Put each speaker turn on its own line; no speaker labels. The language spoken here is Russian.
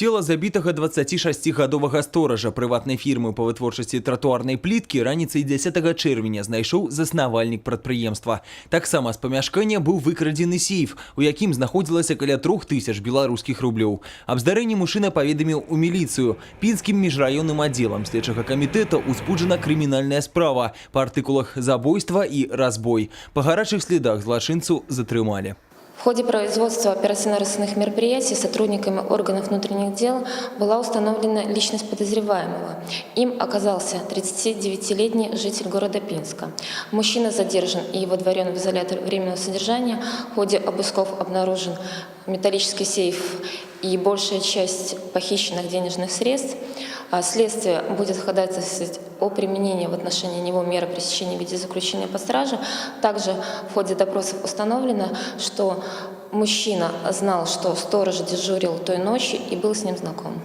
Тело забітага 26-гадовага стоража прыватнай фірмы па вытворчасці тратуарнай пліткі раніцай 10 чэрвеня знайшоў заснавальнік прадпрыемства. Таксама з памяшкання быў выкрадзены сейф, у якім знаходзілася каля 3000 беларускіх рублёў. Аб здарэнні мужчына паведаміў у міліцыю. Пінскім міжраённым аддзелам следчага камітэта ўспуджана крымінальная справа па артыкулах забойства і разбой. Па гарачых следах злачынцу затрымалі.
В ходе производства оперативно-розыскных мероприятий сотрудниками органов внутренних дел была установлена личность подозреваемого. Им оказался 39-летний житель города Пинска. Мужчина задержан и водворен в изолятор временного содержания. В ходе обысков обнаружен металлический сейф и большая часть похищенных денежных средств. Следствие будет ходатайствовать о применении в отношении него меры пресечения в виде заключения под стражу. Также в ходе допросов установлено, что мужчина знал, что сторож дежурил той ночью и был с ним знаком.